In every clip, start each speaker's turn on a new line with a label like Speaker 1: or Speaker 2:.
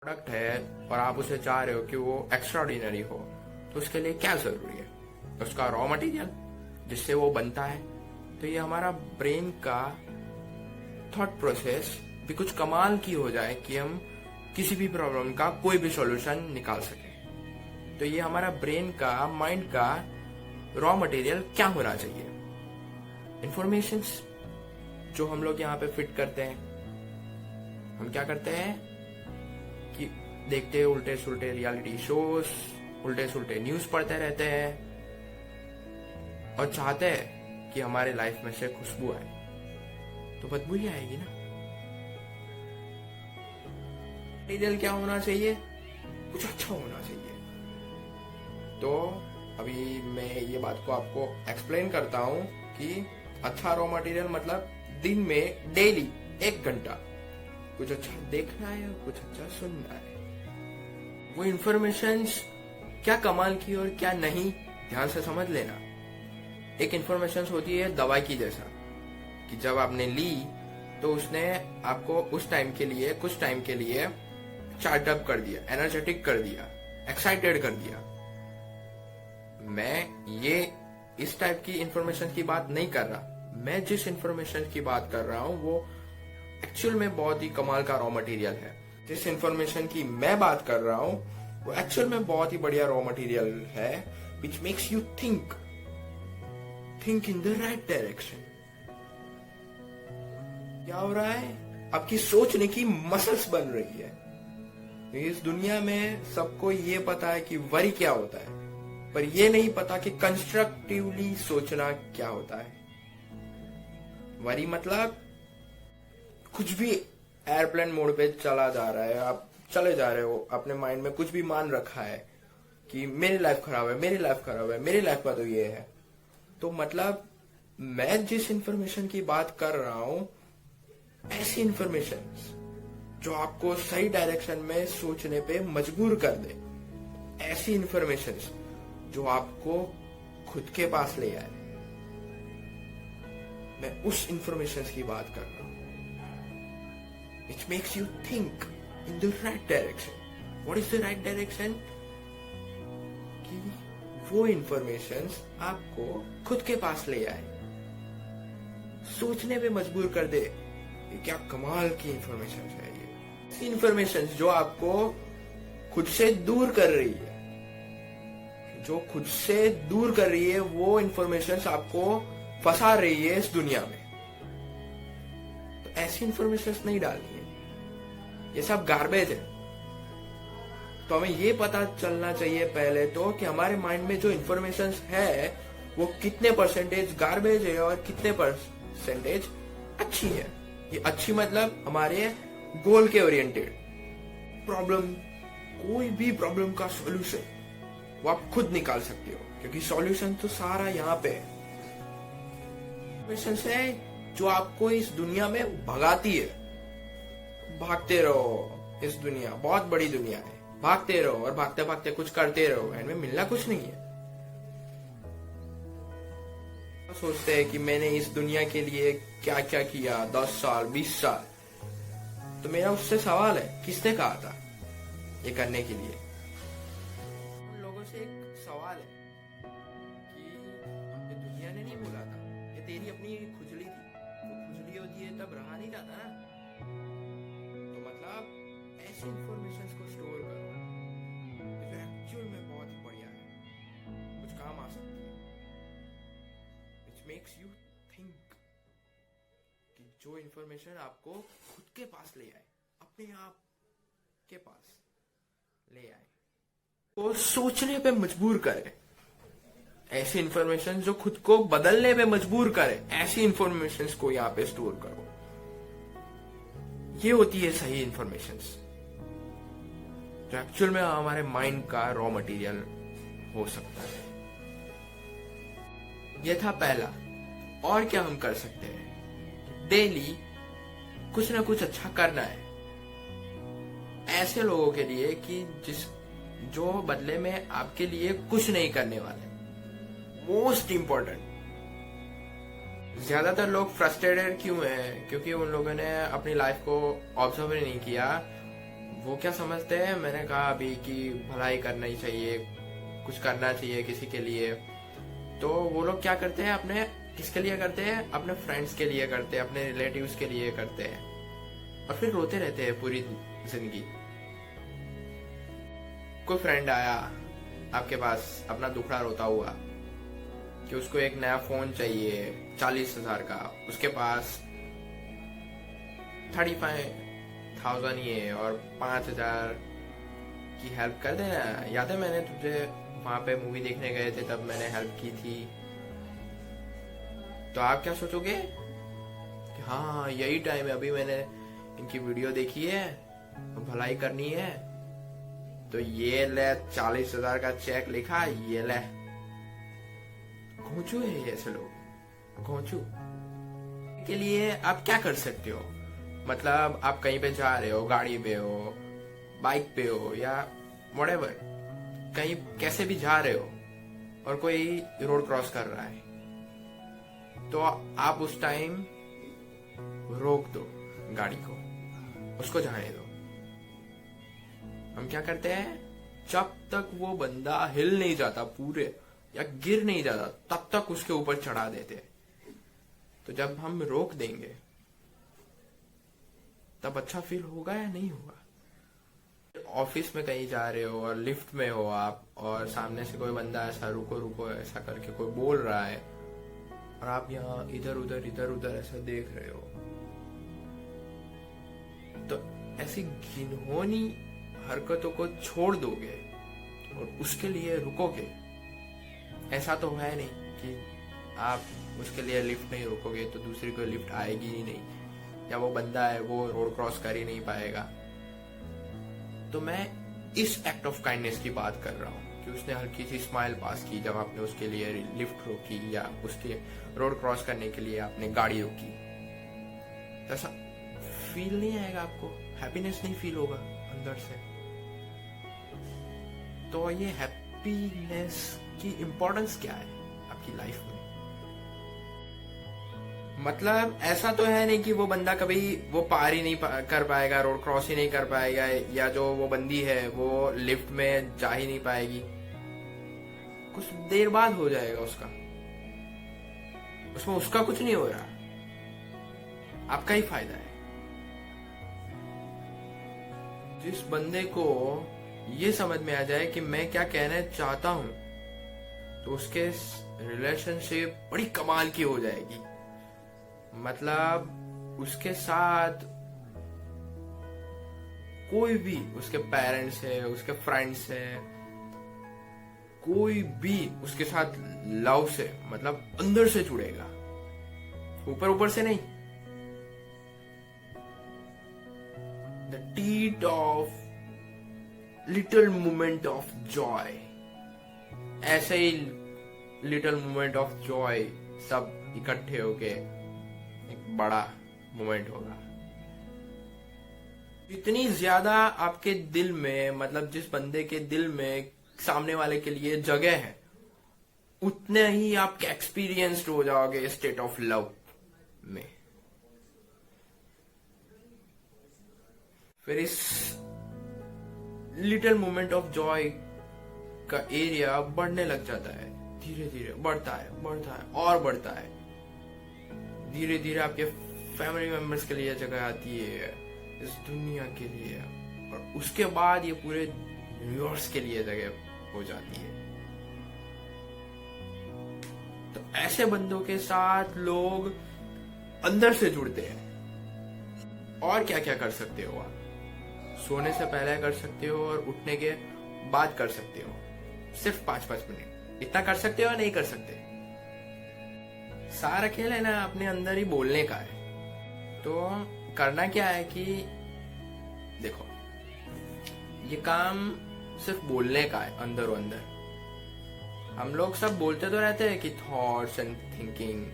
Speaker 1: Product है और आप उसे चाह रहे हो कि वो एक्स्ट्राऑर्डिनरी हो, तो उसके लिए क्या जरूरी है? उसका रॉ मटेरियल जिससे वो बनता है। तो ये हमारा ब्रेन का थॉट प्रोसेस भी कुछ कमाल की हो जाए कि हम किसी भी प्रॉब्लम का कोई भी सॉल्यूशन निकाल सके। तो ये हमारा ब्रेन का, माइंड का रॉ मटेरियल क्या होना चाहिए? इंफॉर्मेशंस जो हम लोग यहाँ पे फिट करते हैं। हम क्या करते हैं कि देखते हैं उल्टे सुल्टे रियलिटी शोज, उल्टे सुल्टे न्यूज पढ़ते रहते हैं और चाहते हैं कि हमारे लाइफ में से खुशबू आए। तो बदबू ही आएगी ना। मटेरियल क्या होना चाहिए? कुछ अच्छा होना चाहिए। तो अभी मैं ये बात को आपको एक्सप्लेन करता हूं कि अच्छा रॉ मटेरियल मतलब दिन में डेली 1 घंटा कुछ अच्छा देखना है और कुछ अच्छा सुनना है। वो इंफॉर्मेशंस क्या कमाल की और क्या नहीं, ध्यान से समझ लेना। एक इंफॉर्मेशंस होती है दवाई की जैसा, कि जब आपने ली तो उसने आपको उस टाइम के लिए, कुछ टाइम के लिए चार्टअप कर दिया, एनर्जेटिक कर दिया, एक्साइटेड कर दिया। मैं ये इस टाइप की इंफॉर्मेशन की बात नहीं कर रहा। मैं जिस इंफॉर्मेशन की बात कर रहा हूं वो एक्चुअल में बहुत ही कमाल का रॉ मटेरियल है। जिस इंफॉर्मेशन की मैं बात कर रहा हूं वो एक्चुअल में बहुत ही बढ़िया रॉ मटेरियल है, which makes you think in the right direction. क्या हो रहा है? आपकी सोचने की मसल्स बन रही है। इस दुनिया में सबको ये पता है कि वरी क्या होता है, पर यह नहीं पता कि कंस्ट्रक्टिवली सोचना क्या होता है। वरी मतलब कुछ भी एयरप्लेन मोड पे चला जा रहा है, आप चले जा रहे हो, अपने माइंड में कुछ भी मान रखा है कि मेरी लाइफ खराब है, मेरी लाइफ खराब है, मेरी लाइफ का तो ये है। तो मतलब मैं जिस इंफॉर्मेशन की बात कर रहा हूं, ऐसी इंफॉर्मेशन जो आपको सही डायरेक्शन में सोचने पे मजबूर कर दे, ऐसी इंफॉर्मेशन जो आपको खुद के पास ले आए, मैं उस इंफॉर्मेशन की बात कर रहा हूं। Which makes you think in the right direction. What is the right direction? कि वो इंफॉर्मेशन आपको खुद के पास ले आए, सोचने पे मजबूर कर दे। ये क्या कमाल की इंफॉर्मेशन है ये। इंफॉर्मेशन जो आपको खुद से दूर कर रही है, जो खुद से दूर कर रही है, वो इंफॉर्मेशन आपको फंसा रही है इस दुनिया में। तो ऐसी इंफॉर्मेशन नहीं डालनी है। ये सब गार्बेज है। तो हमें ये पता चलना चाहिए पहले तो कि हमारे माइंड में जो इंफॉर्मेशन है वो कितने परसेंटेज गार्बेज है और कितने परसेंटेज अच्छी है। ये अच्छी मतलब हमारे गोल के ओरिएंटेड। प्रॉब्लम, कोई भी प्रॉब्लम का सॉल्यूशन वो आप खुद निकाल सकते हो, क्योंकि सॉल्यूशन तो सारा यहाँ पे है। इंफॉर्मेशन है जो आपको इस दुनिया में भगाती है। भागते रहो, इस दुनिया बहुत बड़ी दुनिया है, भागते रहो और भागते भागते कुछ करते रहो, एंड में मिलना कुछ नहीं है। सोचते हैं कि मैंने इस दुनिया के लिए क्या क्या किया, 10 साल 20 साल। तो मेरा उससे सवाल है, किसने कहा था ये करने के लिए? उन लोगों से एक सवाल है कि ये दुनिया ने नहीं बोला था, ये तेरी अपनी खुजली थी। तो खुजली होती है तब रहा नहीं जाता ना। ऐसी इंफॉर्मेशन को स्टोर करो जो एक्चुअल में बहुत ही बढ़िया है, कुछ काम आ सकती है। Which makes you think कि जो इंफॉर्मेशन आपको खुद के पास ले आए, अपने आप के पास ले आए, तो सोचने पे मजबूर करे। ऐसी इंफॉर्मेशन जो खुद को बदलने पे मजबूर करे, ऐसी इंफॉर्मेशन को यहाँ पे स्टोर करो। ये होती है सही इंफॉर्मेशन जो एक्चुअल में हमारे माइंड का रॉ मटेरियल हो सकता है। यह था पहला। और क्या हम कर सकते हैं? डेली कुछ ना कुछ अच्छा करना है ऐसे लोगों के लिए कि जो बदले में आपके लिए कुछ नहीं करने वाले। मोस्ट इंपॉर्टेंट, ज्यादातर लोग फ्रस्ट्रेटेड क्यों हैं? क्योंकि उन लोगों ने अपनी लाइफ को ऑब्जर्व नहीं किया, वो क्या समझते हैं, मैंने कहा अभी कि भलाई करना ही चाहिए, कुछ करना चाहिए किसी के लिए। तो वो लोग क्या करते हैं, अपने किसके लिए करते हैं, अपने फ्रेंड्स के लिए करते हैं, अपने रिलेटिव्स के लिए करते हैं, और फिर रोते रहते हैं पूरी जिंदगी। कोई फ्रेंड आया आपके पास अपना दुखड़ा रोता हुआ कि उसको एक नया फोन चाहिए 40,000 का, उसके पास 35,000 ही है और 5,000 की हेल्प कर देना। याद है मैंने तुझे वहां पे मूवी देखने गए थे, तब मैंने हेल्प की थी। तो आप क्या सोचोगे कि हाँ यही टाइम है, अभी मैंने इनकी वीडियो देखी है, भलाई करनी है, तो ये ले 40,000 का चेक लिखा, ये ले। घोंचू है ऐसे लोग, घोंचू के लिए आप क्या कर सकते हो। मतलब आप कहीं पे जा रहे हो, गाड़ी पे हो, बाइक पे हो, या व्हाटएवर, कहीं कैसे भी जा रहे हो और कोई रोड क्रॉस कर रहा है, तो आप उस टाइम रोक दो गाड़ी को, उसको जाने दो। हम क्या करते हैं, जब तक वो बंदा हिल नहीं जाता पूरे या गिर नहीं जाता, तब तक उसके ऊपर चढ़ा देते हैं। तो जब हम रोक देंगे तब अच्छा फील होगा या नहीं होगा। ऑफिस में कहीं जा रहे हो और लिफ्ट में हो आप, और सामने से कोई बंदा ऐसा रुको रुको ऐसा करके कोई बोल रहा है, और आप यहाँ इधर उधर ऐसा देख रहे हो, तो ऐसी घिनौनी हरकतों को छोड़ दोगे और उसके लिए रुकोगे। ऐसा तो है नहीं कि आप उसके लिए लिफ्ट नहीं रुकोगे तो दूसरी कोई लिफ्ट आएगी ही नहीं, या वो बंदा है वो रोड क्रॉस कर ही नहीं पाएगा। तो मैं इस एक्ट ऑफ काइंडनेस की बात कर रहा हूँ कि उसने हल्की सी स्माइल पास की जब आपने उसके लिए लिफ्ट रोकी, या उसके रोड क्रॉस करने के लिए आपने गाड़ी रोकी। तो ऐसा फील नहीं आएगा आपको, हैप्पीनेस नहीं फील होगा अंदर से। तो ये हैप्पीनेस की इम्पोर्टेंस क्या है आपकी लाइफ में। मतलब ऐसा तो है नहीं कि वो बंदा कभी वो पार ही नहीं कर पाएगा, रोड क्रॉस ही नहीं कर पाएगा, या जो वो बंदी है वो लिफ्ट में जा ही नहीं पाएगी। कुछ देर बाद हो जाएगा उसका, उसमें उसका कुछ नहीं हो रहा, आपका ही फायदा है। जिस बंदे को ये समझ में आ जाए कि मैं क्या कहना चाहता हूं, तो उसके रिलेशनशिप बड़ी कमाल की हो जाएगी। मतलब उसके साथ कोई भी, उसके पेरेंट्स है, उसके फ्रेंड्स है, कोई भी उसके साथ लव से, मतलब अंदर से जुड़ेगा, ऊपर ऊपर से नहीं। The tit of little moment of Joy, ऐसे ही लिटिल मोमेंट ऑफ जॉय सब इकट्ठे होके एक बड़ा मोमेंट होगा। जितनी ज्यादा आपके दिल में, मतलब जिस बंदे के दिल में सामने वाले के लिए जगह है, उतने ही आप एक्सपीरियंस्ड हो जाओगे स्टेट ऑफ लव में। फिर इस लिटिल मोमेंट ऑफ जॉय का एरिया बढ़ने लग जाता है, धीरे धीरे बढ़ता है, बढ़ता है और बढ़ता है। धीरे धीरे आपके फैमिली मेंबर्स के लिए जगह आती है, इस दुनिया के लिए, और उसके बाद ये पूरे यूनिवर्स के लिए जगह हो जाती है। तो ऐसे बंदों के साथ लोग अंदर से जुड़ते हैं। और क्या क्या कर सकते हो आप, सोने से पहले कर सकते हो और उठने के बाद कर सकते हो, सिर्फ 5-5 मिनट। इतना कर सकते हो या नहीं कर सकते। सारा खेल है ना अपने अंदर ही बोलने का है। तो करना क्या है कि देखो, ये काम सिर्फ बोलने का है, अंदर अंदर। हम लोग सब बोलते तो रहते हैं कि thoughts and thinking,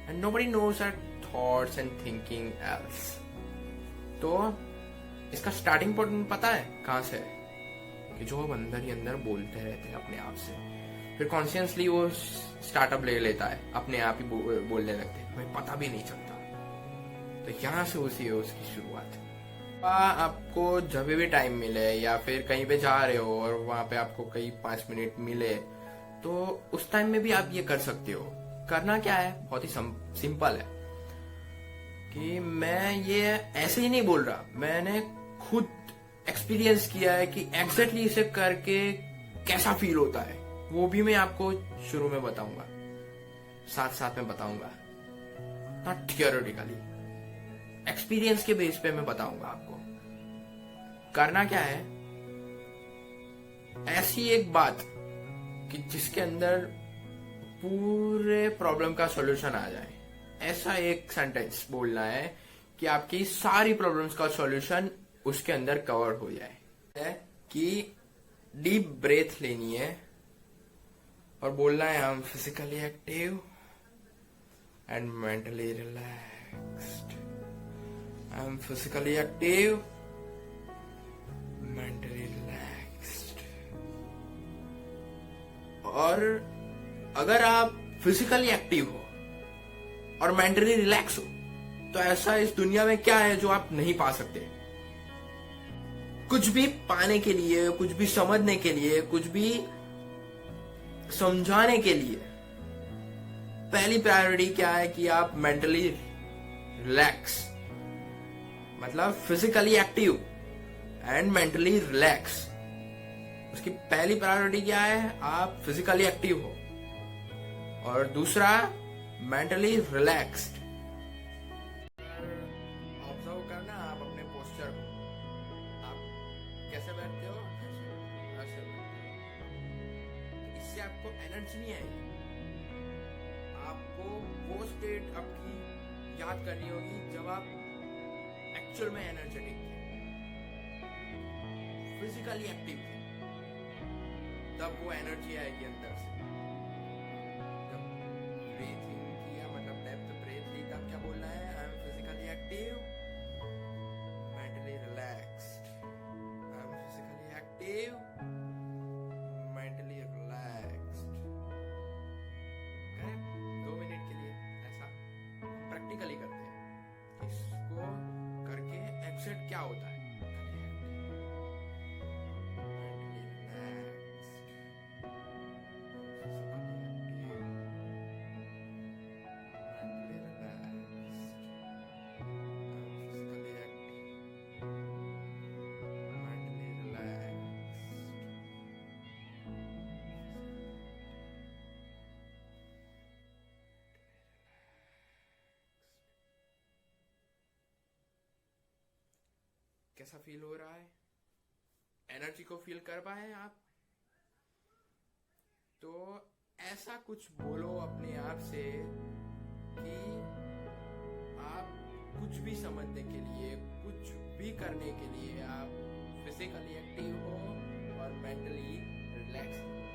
Speaker 1: and nobody knows our thoughts and thinking else. तो इसका स्टार्टिंग पॉइंट पता है कहां से है, कि जो हम अंदर ही अंदर बोलते रहते हैं अपने आप से, फिर कॉन्शियसली वो स्टार्टअप ले लेता है, अपने आप ही बोलने लगते हैं, हमें पता भी नहीं चलता। तो यहां से उसी है उसकी शुरुआत। आपको जब भी टाइम मिले या फिर कहीं पे जा रहे हो और वहां पे आपको कहीं 5 मिनट मिले, तो उस टाइम में भी आप ये कर सकते हो। करना क्या है, बहुत ही सिंपल है कि मैं ये ऐसे ही नहीं बोल रहा, मैंने खुद एक्सपीरियंस किया है कि एग्जैक्टली इसे करके कैसा फील होता है। वो भी मैं आपको शुरू में बताऊंगा, साथ साथ में बताऊंगा, नॉट थियोरेटिकली, एक्सपीरियंस के बेस पे मैं बताऊंगा आपको। करना क्या है, ऐसी एक बात कि जिसके अंदर पूरे प्रॉब्लम का सॉल्यूशन आ जाए, ऐसा एक सेंटेंस बोलना है कि आपकी सारी प्रॉब्लम्स का सॉल्यूशन उसके अंदर कवर हो जाए। कि डीप ब्रेथ लेनी है और बोलना है I am physically active and mentally relaxed. I am physically active, mentally relaxed. और अगर आप फिजिकली एक्टिव हो और मेंटली रिलैक्स हो, तो ऐसा इस दुनिया में क्या है जो आप नहीं पा सकते। कुछ भी पाने के लिए, कुछ भी समझने के लिए, कुछ भी समझाने के लिए पहली प्रायोरिटी क्या है कि आप मेंटली रिलैक्स, मतलब physically active and mentally relax. उसकी पहली प्रायोरिटी क्या है, आप फिजिकली एक्टिव हो, और दूसरा मेंटली रिलैक्स्ड। ऑब्जर्व करना आप अपने पोस्चर को, आप कैसे बैठते हो, ऐसे बैठते हो। इससे आपको एनर्जी नहीं आएगी। आपको वो स्टेट आपकी याद करनी होगी जब आप एक्चुअल में एनर्जेटिक थे, फिजिकली एक्टिव थे, तब वो एनर्जी आएगी अंदर से। जब ब्रीथिंग किया, मतलब डेप्थ ब्रेथ ली, तब क्या बोलना है, I am physically active, mentally relaxed. I am physically active, mentally relaxed. करें 2 मिनट के लिए ऐसा प्रैक्टिकली करते हैं। इसको करके एक्सेप्ट क्या होता है, कैसा फील हो रहा है, एनर्जी को फील कर पाए आप? तो ऐसा कुछ बोलो अपने आप से कि आप कुछ भी समझने के लिए, कुछ भी करने के लिए आप फिजिकली एक्टिव हो और मेंटली रिलैक्स हो।